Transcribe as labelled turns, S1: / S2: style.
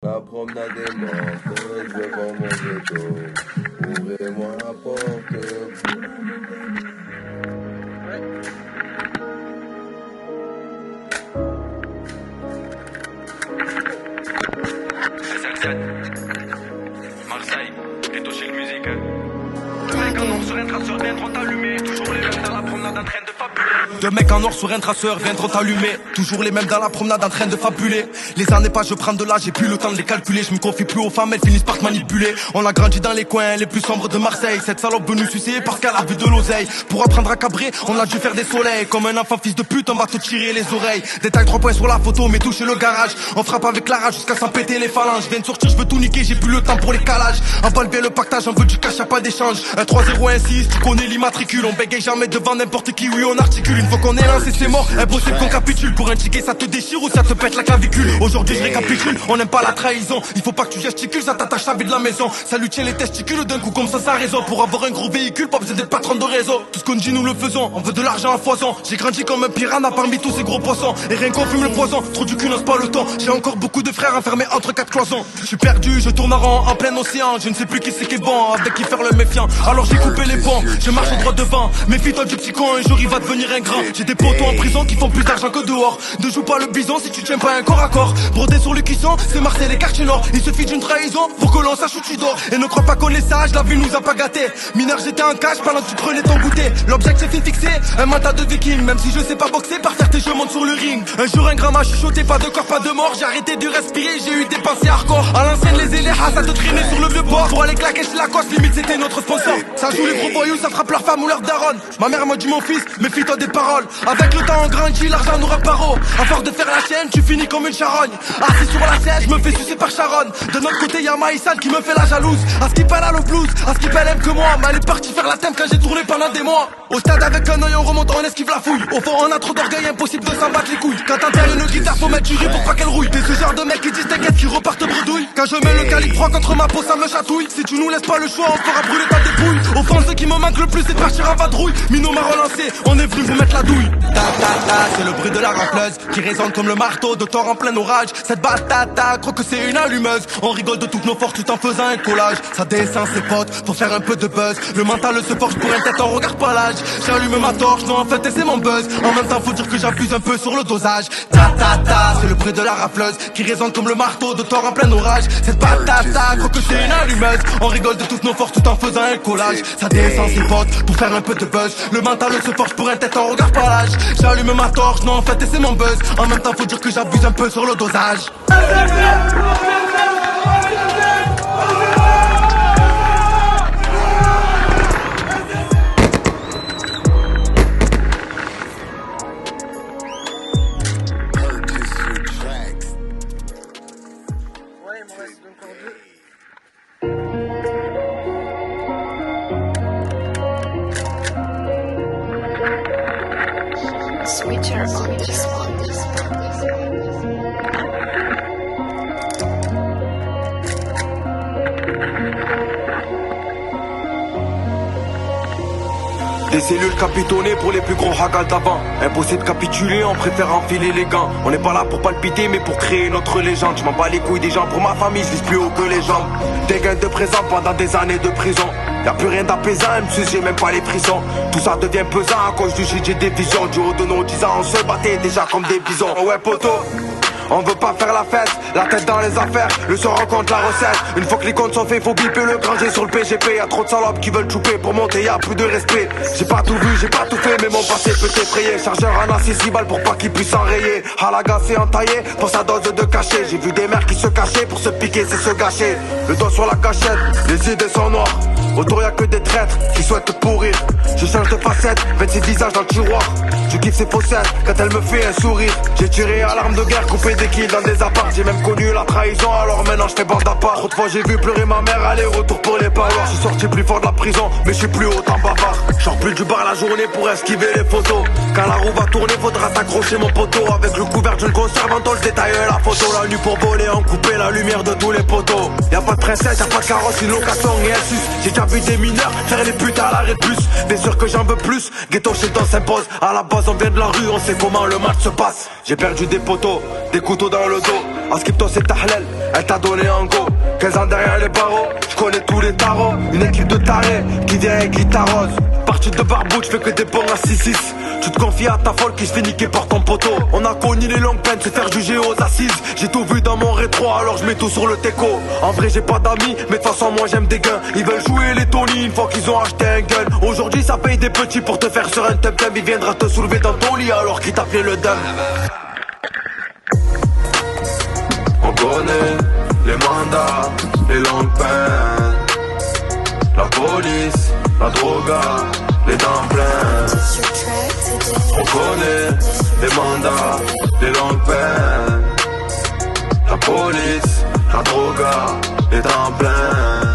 S1: La promenade est morte, je vais voir mon ghetto. Ouvrez-moi la porte.
S2: Marseille, ghetto chez le musique. Deux mecs en or sur un traceur viendront t'allumer. Toujours les mêmes dans la promenade en train de fabuler. Deux mecs en or sur un traceur viendront t'allumer. Toujours les mêmes dans la promenade en train de fabuler. Les années passent, je prends de l'âge, j'ai plus le temps de les calculer. Je me confie plus aux femmes, elles finissent par te manipuler. On a grandi dans les coins les plus sombres de Marseille. Cette salope veut nous sucer parce qu'elle a vu de l'oseille. Pour apprendre à cabrer, on a dû faire des soleils. Comme un enfant fils de pute, on va te tirer les oreilles. Détail 3 points sur la photo, mais toucher le garage. On frappe avec la rage jusqu'à s'en péter les phalanges. Je viens de sortir, je veux tout niquer, j'ai plus le temps pour les calages. Emballe bien le pactage, on veut du cash, y'a pas d'échange. Un 3-0-1-6, tu connais l'immatricule. On bégaye jamais devant n'importe qui, oui on articule. Une fois qu'on est lancé c'est mort, impossible qu'on capitule. Pour un ticket ça te déchire ou ça te pète la clavicule. Aujourd'hui je récapitule, on n'aime pas la trahison. Il faut pas que tu gesticules, ça t'attache la vie de la maison. Ça lui tient les testicules d'un coup comme ça raison. Pour avoir un gros véhicule, pas besoin d'être patron de réseau. Tout ce qu'on dit nous le faisons, on veut de l'argent à foison. J'ai grandi comme un piranha parmi tous ces gros poissons. Et rien qu'on fume le poison, trop du cul n'ose pas le temps. J'ai encore beaucoup de frères enfermés entre 4 cloisons. Je suis perdu, je tourne en rond en plein océan. Je ne sais plus qui c'est qui est bon, avec qui faire le méfiant. Alors j'ai coupé les ponts, je marche droit devant. Méfie-toi du petit con, un jour il va devenir un grand. J'ai des potos en prison qui font plus d'argent que dehors. Ne joue pas le bison si tu tiens pas un corps à corps. Brodé sur le cuisson, c'est Marseille les quartiers nord. Il suffit d'une trahison pour que l'on sache où tu dors. Et ne crois pas qu'on est sage, la vie nous a pas gâtés. Mineur j'étais en cage pendant que tu prenais ton goûter. L'objectif est fixé, un mental de viking. Même si je sais pas boxer, par fierté je monte sur le ring. Un jour un grand m'a chuchoté, pas de corps, pas de mort. J'ai arrêté de respirer, j'ai eu des pensées hardcore. À l'ancienne les éléas, ça te traînait sur le vieux port. Pour aller claquer chez Lacoste, limite c'était notre sponsor. Ça joue les gros voyous, ça frappe leur femme ou leur daronne. Ma mère m'a dit mon fils, méfie-toi des paroles. Avec le temps on grandit, l'argent nous rend paro. À force de faire la chienne, tu finis comme une charogne. Assis sur la chaise, je me fais sucer par Sharon. De notre côté y'a Maïsan qui me fait la jalouse. À ce qu'il pèle à le blues, à ce qu'il pèle aime que moi. Mais elle est partie faire la thème quand j'ai tourné pendant des mois. Au stade avec un oeil on remonte, on esquive la fouille. Au fond on a trop d'orgueil, impossible de s'en battre les couilles. Quand t'enterres une guitare faut mettre du riz pour pas qu'elle rouille. T'es ce genre de mec qui disent t'inquiète qui repartent bredouille. Quand je mets le calibre froid contre ma peau ça me chatouille. Si tu nous laisses pas le choix on fera brûler ta dépouille. Au fond ce qui me manque le plus c'est de partir en vadrouille. Mino m'a relancé, on est venu vous mettre la douille. Ta ta ta, c'est le bruit de la rafleuse qui résonne comme le marteau de Thor en plein orage. Cette batata, crois que c'est une allumeuse. On rigole de toutes nos forces tout en faisant un collage. Ça descend ses potes pour faire un peu de buzz. Le mental se forge pour un tête, on regarde pas l'âge. J'allume ma torche, non en fait c'est mon buzz. En même temps faut dire que j'abuse un peu sur le dosage. Ta ta ta, c'est le bruit de la rafleuse qui résonne comme le marteau de Thor en plein orage. Cette batata, crois que c'est une allumeuse. On rigole de toutes nos forces tout en faisant un collage. Ça descend ses potes pour faire un peu de buzz. Le mental se forge pour un tête, on regarde pas l'âge. J'allume ma torche, non en fait c'est mon buzz. En même temps faut dire que j'abuse un peu sur le dosage.
S3: Switcher on this one.
S2: Des cellules capitonnées pour les plus gros hagas d'avant. Impossible de capituler, on préfère enfiler les gants. On n'est pas là pour palpiter mais pour créer notre légende. Je m'en bats les couilles des gens pour ma famille, je vise plus haut que les jambes. Des gains de présent pendant des années de prison. Y'a plus rien d'apaisant, M6 j'ai même pas les frissons. Tout ça devient pesant à cause du shit, j'ai des visions. Du haut de nos 10 ans on se battait déjà comme des bisons. Oh ouais poto, on veut pas faire la fête, la tête dans les affaires, le soir on compte la recette. Une fois que les comptes sont faits, faut biper le granger sur le PGP. Y'a trop de salopes qui veulent chouper pour monter, y'a plus de respect. J'ai pas tout vu, j'ai pas tout fait, mais mon passé peut t'effrayer. Chargeur en acier 6 balles pour pas qu'il puisse enrayer. À la gasse et entaillé pour sa dose de cachet. J'ai vu des mères qui se cachaient pour se piquer, c'est se gâcher. Le doigt sur la gâchette, les idées sont noires. Autour y'a que des traîtres qui souhaitent te pourrir. Je change de facette, 26 visages dans le tiroir. Je kiffe ses faussettes quand elle me fait un sourire. J'ai tiré à l'arme de guerre, coupé des kills dans des apparts. J'ai même connu la trahison, alors maintenant je fais bande à part. Trop de fois j'ai vu pleurer ma mère, aller-retour pour les paloirs. Je suis sorti plus fort de la prison, mais je suis plus autant bavard. J'sors plus du bar la journée pour esquiver les photos. Quand la roue va tourner, faudra s'accrocher mon poteau. Avec le couvercle, je le conserve en le détail la photo. La nuit pour voler, en couper la lumière de tous les poteaux. Y'a pas de princesse, y'a pas de carrosse, une location et un sus. J'ai déjà vu des mineurs faire les putes à l'arrêt de bus. Bien sûr que j'en veux plus, ghetto chez le s'impose. À la base on vient de la rue, on sait comment le match se passe. J'ai perdu des poteaux, des couteaux dans le dos. En skipto c'est tahlel,
S1: elle t'a donné un go. 15 ans derrière les barreaux, je connais tous les tarots. Une équipe de tarés qui vient et qui t'arrose. Partie de barbouche, je fais que des bons à 6-6. Tu te confies à ta folle qui se fait niquer par ton poteau. On a connu les longues peines, se faire juger aux assises. J'ai tout vu dans mon rétro, alors je mets tout sur le teco. En vrai j'ai pas d'amis, mais de toute façon moi j'aime des gains. Ils veulent jouer les Tony une fois qu'ils ont acheté un gun. Aujourd'hui ça paye des petits pour te faire sur un temtem. Il viendra te soulever dans ton lit alors qu'il t'appelait le dame. On connaît les mandats, les longues peines, la police, la droga, les dents pleines. On connaît les mandats, les longues peines, la police, la droga, les dents pleines.